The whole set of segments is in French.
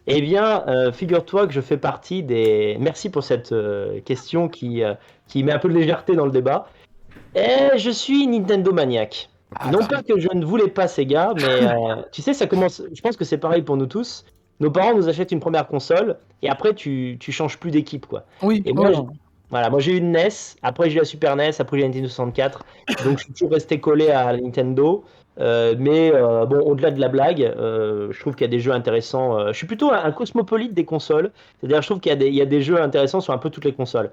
Eh bien, figure-toi que je fais partie des. Merci pour cette question qui met un peu de légèreté dans le débat. Et je suis Nintendo maniaque. Ah, Non très pas bien. que je ne voulais pas Sega, mais tu sais, ça commence. Je pense que c'est pareil pour nous tous. Nos parents nous achètent une première console et après tu changes plus d'équipe quoi. Oui, Et ouais, moi, ouais. voilà, moi j'ai eu une NES, après j'ai eu la Super NES, après j'ai eu la Nintendo 64, donc je suis toujours resté collé à la Nintendo. Mais bon, au-delà de la blague, je trouve qu'il y a des jeux intéressants. Je suis plutôt un cosmopolite des consoles, c'est-à-dire je trouve il y a des jeux intéressants sur un peu toutes les consoles.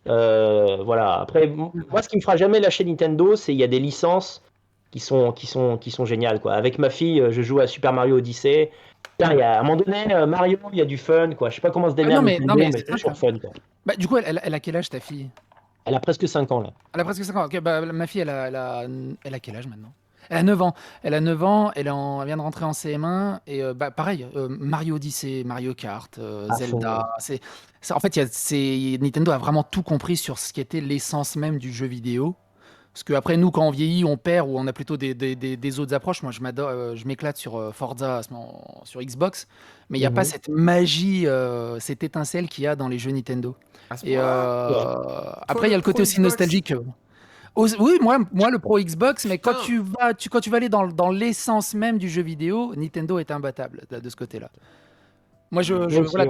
Voilà. Après, moi, ce qui me fera jamais lâcher Nintendo, c'est il y a des licences qui sont géniales, quoi. Avec ma fille, je joue à Super Mario Odyssey. Putain, à un moment donné, Mario, il y a du fun, quoi. Je sais pas comment se Ah, démerde non, mais Nintendo, mais c'est c'est simple, toujours hein. fun, quoi. Bah, du coup, elle a quel âge ta fille? Elle a presque 5 ans, là. Elle a presque 5 ans. Ok, bah, ma fille, elle a quel âge maintenant? Elle a 9 ans. Elle a 9 ans, elle vient de rentrer en CM1. Et bah, pareil, Mario Odyssey, Mario Kart, À fond, Zelda. ouais. En fait, Nintendo a vraiment tout compris sur ce qui était l'essence même du jeu vidéo. Parce que après nous, quand on vieillit, on perd ou on a plutôt des autres approches. Moi, je m'éclate sur Forza sur Xbox, mais il n'y a pas Mhm. cette magie, cette étincelle qu'il y a dans les jeux Nintendo. À ce Et point-là? Ouais. Toi, après, il y le a le côté pro aussi Xbox? nostalgique. Oui, moi, le pro Xbox, mais Putain! quand tu vas aller dans l'essence même du jeu vidéo, Nintendo est imbattable de ce côté-là. Moi, Moi aussi, voilà, ouais.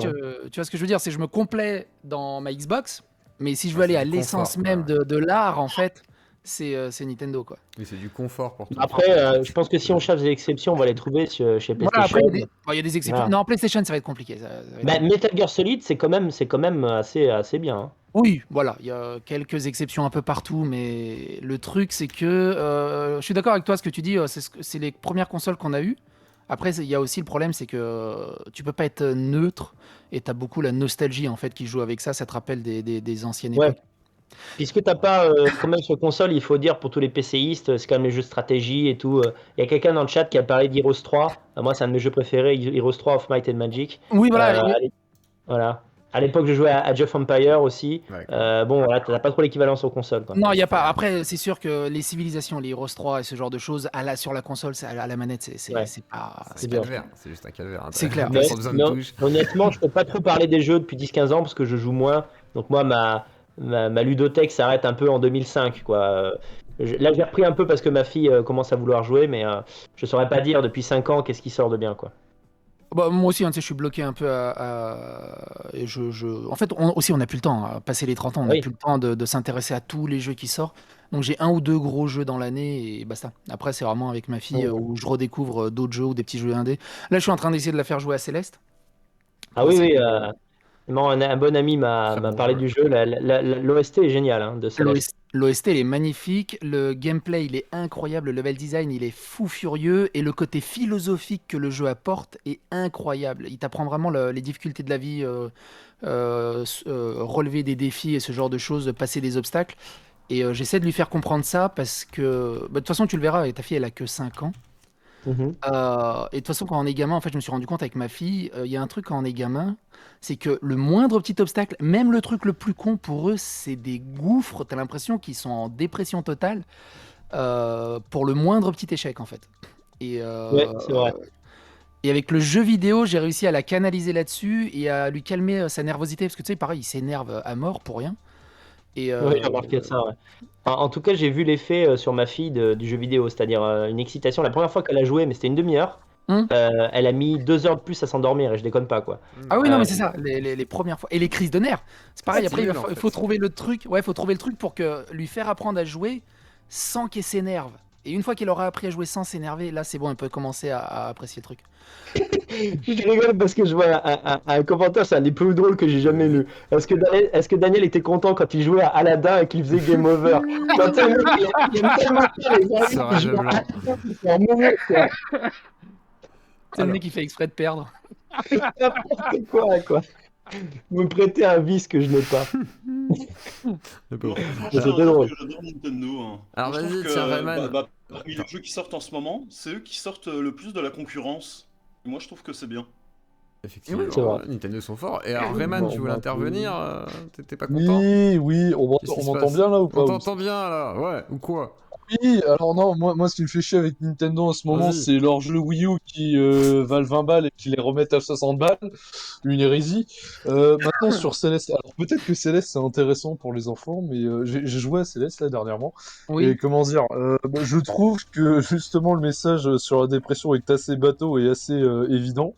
tu vois ce que je veux dire, c'est que je me complais dans ma Xbox, mais si je veux Ouais, aller c'est à du l'essence confort, quoi. même Ouais. de l'art, en fait, c'est Nintendo, quoi. Oui, c'est du confort pour toi. Après, je pense que si on cherche des exceptions, on va les trouver chez Voilà, après, PlayStation. il y a des exceptions. Voilà. Non, PlayStation, ça va être compliqué. Ça va être Bah, compliqué. Metal Gear Solid, c'est quand même assez bien, hein. Oui, voilà, il y a quelques exceptions un peu partout, mais le truc, c'est que je suis d'accord avec toi, ce que tu dis, c'est les premières consoles qu'on a eues. Après, il y a aussi le problème, c'est que tu peux pas être neutre et tu as beaucoup la nostalgie en fait qui joue avec ça. Ça te rappelle des anciennes Ouais. époques. Puisque t'as pas, quand même sur console, il faut dire pour tous les PCistes, c'est quand même les jeux de stratégie et tout. Il y a quelqu'un dans le chat qui a parlé d'Heroes 3. Moi, c'est un de mes jeux préférés, Heroes 3 of Might and Magic. Oui, voilà. Voilà. À l'époque, je jouais à Age of Empire aussi. D'accord. Bon, voilà, t'as pas trop l'équivalence aux consoles, quoi. Non, il y a pas. Ouais. Après, c'est sûr que les civilisations, les Heroes 3 et ce genre de choses, sur la console, à la manette, Ouais, C'est un c'est dur. calvaire. C'est juste un calvaire, hein. c'est clair. T'as Mais, pas besoin de mais touche. honnêtement, je peux pas trop parler des jeux depuis 10-15 ans parce que je joue moins. Donc moi, ma ludothèque s'arrête un peu en 2005, quoi. Là, j'ai repris un peu parce que ma fille commence à vouloir jouer, mais je saurais pas dire depuis 5 ans qu'est-ce qui sort de bien, quoi. Bah, moi aussi, hein, tu sais, je suis bloqué un peu et En fait, aussi, on n'a plus le temps. Passer les 30 ans, on n'a Oui. plus le temps de s'intéresser à tous les jeux qui sortent. Donc, j'ai un ou deux gros jeux dans l'année et basta. Après, c'est vraiment avec ma fille Mhm. où je redécouvre d'autres jeux ou des petits jeux indés. Là, je suis en train d'essayer de la faire jouer à Céleste Ah pour oui, essayer oui. de... Un bon ami Très m'a bon parlé jeu. du jeu. L'OST est génial, hein, de Céleste. L'OST, il est magnifique. Le gameplay, il est incroyable. Le level design, il est fou furieux. Et le côté philosophique que le jeu apporte est incroyable. Il t'apprend vraiment les difficultés de la vie, relever des défis et ce genre de choses, passer des obstacles. Et j'essaie de lui faire comprendre ça parce que, bah, de toute façon, tu le verras, et ta fille, elle a que 5 ans. Mhm. Et de toute façon, quand on est gamin, en fait, je me suis rendu compte avec ma fille, il y a un truc quand on est gamin, c'est que le moindre petit obstacle, même le truc le plus con pour eux, c'est des gouffres. T'as l'impression qu'ils sont en dépression totale pour le moindre petit échec, en fait. Et, Ouais, c'est vrai. et avec le jeu vidéo, j'ai réussi à la canaliser là-dessus et à lui calmer sa nervosité, parce que tu sais, pareil, il s'énerve à mort pour rien. Et Oui, j'ai remarqué ça, ouais. En tout cas, j'ai vu l'effet sur ma fille du jeu vidéo, c'est-à-dire une excitation. La première fois qu'elle a joué, mais c'était une demi-heure, Hum. elle a mis 2 heures de plus à s'endormir, et je déconne pas, quoi. Ah oui, non, D'accord. mais Euh, c'est ça, les premières fois. Et les crises de nerfs. C'est pareil, après, Stimule, en il faut fait. trouver le truc. Ouais, il faut trouver le truc pour lui faire apprendre à jouer sans qu'elle s'énerve. Et une fois qu'elle aura appris à jouer sans s'énerver, là, c'est bon, elle peut commencer à apprécier le truc. je rigole parce que je vois un commentaire, c'est un des plus drôles que j'ai jamais Vas-y. lu. Est-ce que Daniel était content quand il jouait à Aladdin et qu'il faisait Game Over? Quand tu sais, le mec, il aime tellement ça, les Ce arrières, il rage joue à blanc. Aladdin, il fait en mourir, quoi. C'est le mec Alors. qui fait exprès de perdre. N'importe quoi, quoi. Vous me prêtez un vice que je n'ai pas. Le Bon, pauvre. moi, je Mais tiens à c'était dire drôle. que j'adore Nintendo, hein. Alors Moi, je trouve vas-y, tiens, que Rayman. parmi les Attends. jeux qui sortent en ce moment, c'est eux qui sortent le plus de la concurrence. Et moi, je trouve que c'est bien. C'est Effectivement, vrai. ouais, Nintendo sont forts. Et alors, Rayman, Bon, tu on voulais m'a un intervenir peu- T'étais pas content? Oui, oui, Qu'est-ce on qui se m'entend passe? bien là ou On pas? t'entend bien là? Ouais, ou quoi? Oui, alors non, moi ce qui me fait chier avec Nintendo en ce moment, Vas-y. c'est leur jeu Wii U qui valent 20 balles et qui les remettent à 60 balles. Une hérésie. Maintenant sur Céleste, alors peut-être que Céleste c'est intéressant pour les enfants, mais j'ai joué à Céleste là dernièrement. Et Oui. comment dire, je trouve que justement le message sur la dépression est assez bateau et assez évident.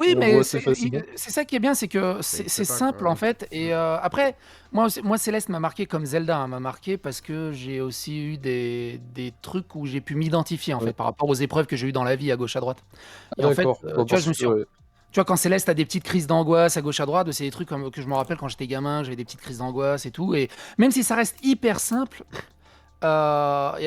Oui, On le voit mais assez facilement. c'est ça qui est bien, c'est que Ça c'est existe pas, simple quoi. en fait. Et après, moi, Céleste m'a marqué comme Zelda, hein, m'a marqué parce que j'ai aussi eu des trucs où j'ai pu m'identifier en Ouais. fait par rapport aux épreuves que j'ai eues dans la vie à gauche à droite. Et en fait, D'accord. Bon, tu vois, je me suis, ouais. tu vois, quand Céleste a des petites crises d'angoisse à gauche à droite, c'est des trucs que je me rappelle quand j'étais gamin, j'avais des petites crises d'angoisse et tout. Et même si ça reste hyper simple et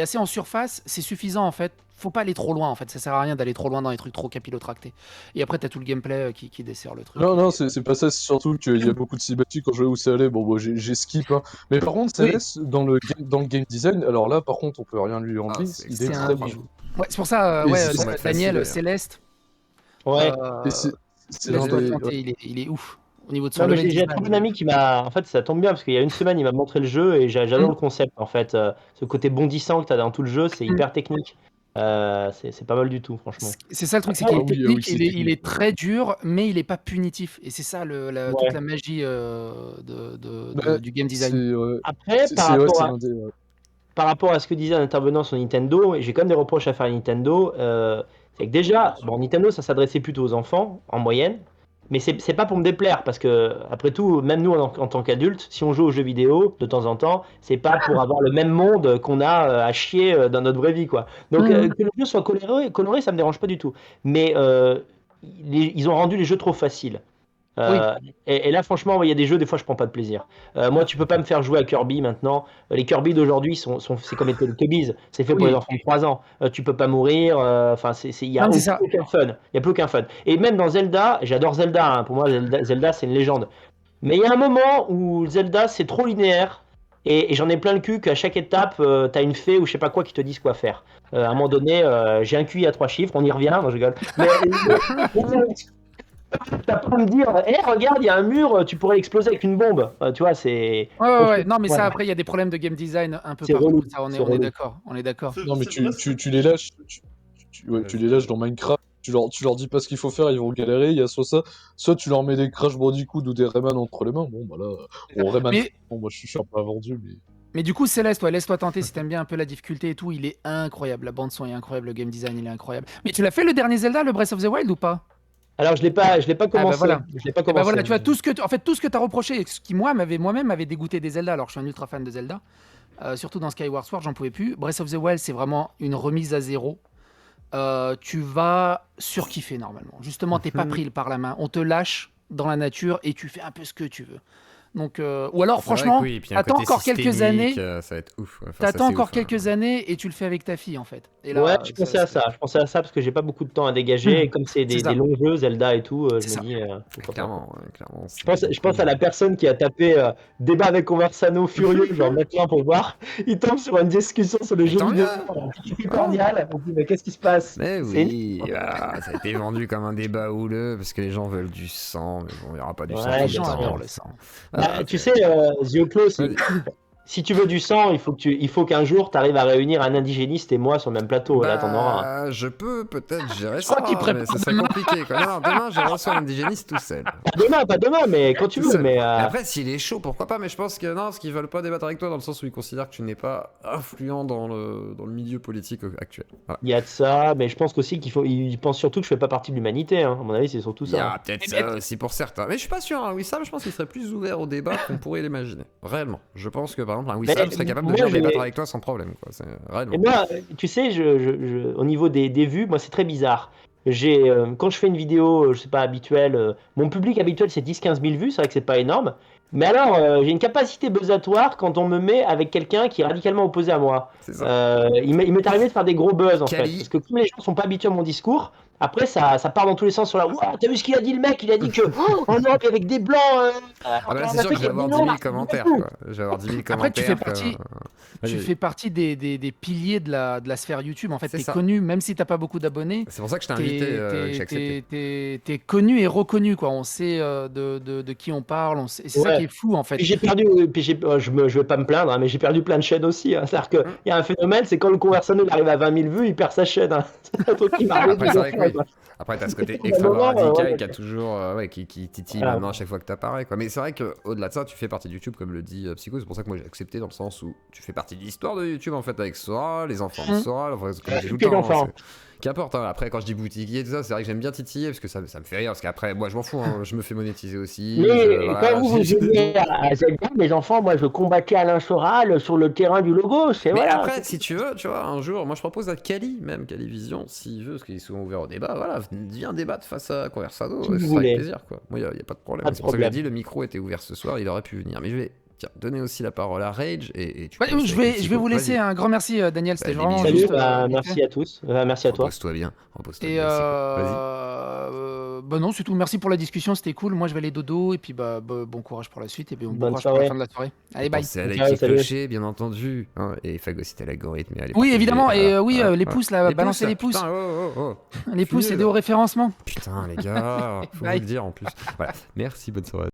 assez en surface, c'est suffisant en fait. Faut pas aller trop loin en fait, ça sert à rien d'aller trop loin dans les trucs trop capillotractés. Et après, t'as tout le gameplay qui dessert le truc. Non, non, Et... c'est pas ça, c'est surtout qu'il y a beaucoup de cinématiques quand je vois où ça allait. Bon, moi j'ai skip, hein. Mais par contre, Oui, Céleste, dans le game design, alors là, par contre, on peut rien lui Ah, enlever, c'est il est c'est excellent, très un bien. bijou. franchement. Ouais, c'est pour ça, Et ouais, Ils sont mettre facile, Daniel, d'ailleurs. Céleste, Ouais. et euh, c'est l'un laisse-toi des. tenter, il est ouf. Au niveau de son Non, mais level j'ai un très design, bon ami qui m'a. En fait, ça tombe bien parce qu'il y a une semaine, il m'a montré le jeu et j'adore Hmm, le concept. En fait, ce côté bondissant que tu as dans tout le jeu, c'est hmm. hyper technique. C'est pas mal du tout, franchement. C'est ça le truc, c'est Ah qu'il Après, est oui, ah oui, technique, c'est il technique. est très dur, mais il est pas punitif. Et c'est ça toute ouais. la magie Bah, du game c'est design. Après, ouais, c'est l'un des. par rapport à ce que disait un intervenant sur Nintendo, et j'ai quand même des reproches à faire à Nintendo, c'est que déjà, bon, Nintendo, ça s'adressait plutôt aux enfants, en moyenne, mais c'est pas pour me déplaire, parce que, après tout, même nous, en tant qu'adultes, si on joue aux jeux vidéo, de temps en temps, c'est pas pour avoir le même monde qu'on a à chier dans notre vraie vie, quoi. Donc, Mhm. que le jeu soit coloré, ça me dérange pas du tout. Mais ils ont rendu les jeux trop faciles. Oui, Euh, et là, franchement, il y a des jeux, des fois, je prends pas de plaisir. Moi, tu peux pas me faire jouer à Kirby maintenant. Les Kirby d'aujourd'hui, c'est comme les Teletubbies. C'est fait pour les oui. enfants de 3 ans. Tu peux pas mourir. Enfin, il y Non, a mais c'est ça. aucun fun. Il y a plus aucun fun. Et même dans Zelda, j'adore Zelda, hein. Pour moi, Zelda, c'est une légende. Mais il y a un moment où Zelda, c'est trop linéaire. Et j'en ai plein le cul qu'à chaque étape, t'as une fée ou je sais pas quoi qui te dise quoi faire. À un moment donné, j'ai un QI à 3 chiffres, on y revient, non, je rigole. T'as pas à me dire, regarde, il y a un mur, tu pourrais exploser avec une bombe. Tu vois, c'est. Ouais, ouais, ouais. Franchement, Non, mais ouais, ça, après, il y a des problèmes de game design un peu c'est partout. relou. Ça, C'est on est relou. d'accord. On est d'accord. Non, mais Moi, tu les lâches. Ouais, tu les lâches Vas-y. dans Minecraft. Tu leur dis pas ce qu'il faut faire, ils vont galérer. Il y a soit ça, soit tu leur mets des Crash Bandicoot ou des Rayman entre les mains. Bon, bah là, bon, Rayman, Mais, bon, moi je suis un peu vendu, mais. mais du coup, Céleste, ouais, laisse-toi tenter si t'aimes bien un peu la difficulté et tout. Il est incroyable. La bande-son est incroyable. Le game design, il est incroyable. Mais tu l'as fait le dernier Zelda, le Breath of the Wild ou pas? Alors, je l'ai pas Ah bah commencé. voilà. Je l'ai pas Et bah commencé. voilà, tu vois, en fait, tout ce que tu as reproché, et ce qui moi-même m'avait dégoûté des Zelda, alors je suis un ultra fan de Zelda, surtout dans Skyward Sword, j'en pouvais plus. Breath of the Wild, c'est vraiment une remise à zéro. Tu vas surkiffer normalement. Justement, t'es pas pris par la main. On te lâche dans la nature et tu fais un peu ce que tu veux. Donc, ou alors, C'est vrai que franchement, oui, et puis il y a un attends côté encore quelques systémique, années. ça va être ouf. Enfin, ça, T'attends c'est encore ouf, hein. quelques années et tu le fais avec ta fille en fait. Et Ouais, là, je pensais à ça. Je pensais à ça parce que j'ai pas beaucoup de temps à dégager. Et comme c'est c'est des ça, longs jeux, Zelda et tout, je c'est me ça. dis, pourquoi pas, quoi. Clairement, Je pense à la personne qui a tapé débat avec Conversano furieux, genre maintenant pour voir. Il tombe sur une discussion sur le Mais jeu tant vidéo. mieux. C'est cordial. On se dit, mais qu'est-ce qui se passe? Mais C'est oui, ça a été vendu comme un débat houleux parce que les gens veulent du sang, mais bon, il n'y aura pas du sang. Ouais, Les tout gens le temps. adorent le sang. Ah, Tu sais, Zioclo, vas-y. si tu veux du sang, il faut qu'un jour tu arrives à réunir un indigéniste et moi sur le même plateau. Là, t'en auras un. Bah, je peux peut-être gérer Je ça, crois qu'il mais prépare ce serait demain. compliqué, quoi. Non, demain, je reçois un indigéniste tout seul. Pas demain, mais quand tu Tout veux. seul. Mais Mais après, s'il est chaud, pourquoi pas? Mais je pense que non, parce qu'ils veulent pas débattre avec toi dans le sens où ils considèrent que tu n'es pas influent dans le milieu politique actuel. Voilà. il y a de ça, mais je pense aussi ils pensent surtout que je fais pas partie de l'humanité. Hein. À mon avis, c'est surtout Il y ça. a peut-être ça aussi pour certains. Mais je suis pas sûr, hein. Wissam, je pense qu'il serait plus ouvert au débat qu'on pourrait l'imaginer. Réellement. Je pense que par exemple, un Wissam Mais serait capable de moi, venir j'ai- débattre avec toi sans problème, quoi. C'est réellement. Et moi, tu sais, au niveau des vues, moi, c'est très bizarre. Quand je fais une vidéo, je sais pas, habituelle, mon public habituel, c'est 10-15 000 vues, c'est vrai que c'est pas énorme. Mais alors, j'ai une capacité buzzatoire quand on me met avec quelqu'un qui est radicalement opposé à moi. C'est ça. Il m'est arrivé de faire des gros buzz, en fait. Kali. Parce que comme les gens sont pas habitués à mon discours, Après, ça part dans tous les sens sur la. Ouah, t'as vu ce qu'il a dit le mec? Il a dit que en Europe, avec des blancs. Ah bah là, c'est sûr que je vais avoir 10 000 commentaires, quoi. Je vais avoir 10 000 commentaires. Après, tu fais partie, Vas-y. tu fais partie des piliers de la sphère YouTube. En fait, C'est t'es ça. connu, même si t'as pas beaucoup d'abonnés. C'est pour ça que je t'ai invité, que j'ai accepté. T'es connu et reconnu, quoi. On sait de qui on parle. Et c'est ça Ouais. qui est fou, en fait. Puis j'ai perdu, je vais pas me plaindre, hein, mais j'ai perdu plein de chaînes aussi. Hein. C'est-à-dire qu'il y a un phénomène, c'est quand le Conversano il arrive à 20 000 vues, il perd sa chaîne. Hein. C'est un truc qui m'arrive. Après, c'est vrai que oui. Après, t'as ce côté extra moment, radical ouais. qui a toujours, qui titille Voilà. maintenant à chaque fois que t'apparais, quoi. Mais c'est vrai qu'au-delà de ça, tu fais partie de YouTube, comme le dit Psycho. C'est pour ça que moi j'ai accepté dans le sens où tu fais partie de l'histoire de YouTube, en fait, avec Sora, les enfants de Sora, enfin, comme je dis tout Quel le temps, enfant qu'importe, hein. Après, quand je dis boutiquier et tout ça, c'est vrai que j'aime bien titiller parce que ça me fait rire. Parce qu'après, moi, je m'en fous, hein. Je me fais monétiser aussi. Mais Voilà, quand vous jouiez à Zelda, les enfants, moi je combattais Alain Soral sur le terrain du logo. C'est Mais voilà. après, si tu veux, tu vois, un jour, moi je propose à Kali, même Kali Vision, s'il veut, parce qu'il est souvent ouvert au débat, voilà, viens débattre face à Conversado, Si ça vous sera voulez. avec plaisir, quoi. Moi, il n'y a pas de problème. Pas de C'est pour ça que j'ai problème. dit, le micro était ouvert ce soir, il aurait pu venir. Mais je vais, tiens, donner aussi la parole à Rage et tu Ouais, peux je aussi vais, avec je vais Psycho. vous laisser. Vas-y. Un grand merci, Daniel. C'était Bah, vraiment des Salut, juste. merci à tous. Merci à toi. Repose-toi bien, repose-toi Et bien, Psycho. bah non, c'est tout. Merci pour la discussion, c'était cool. Moi, je vais aller dodo et puis bon courage pour la suite et puis bon Bonne courage pour la soirée. fin de la soirée. Allez, Vas-y. bye. Pensez à Ciao, liker, salut. clocher, bien entendu, hein, et phagocyter l'algorithme. et allez Oui, partager, évidemment. Et voilà, oui, voilà, les voilà. pouces là, Les balancez les pouces. Putain, Les pouces, nul. aidez au référencement. Putain, les gars, faut vous Bye. le dire en plus. Voilà, merci, bonne soirée.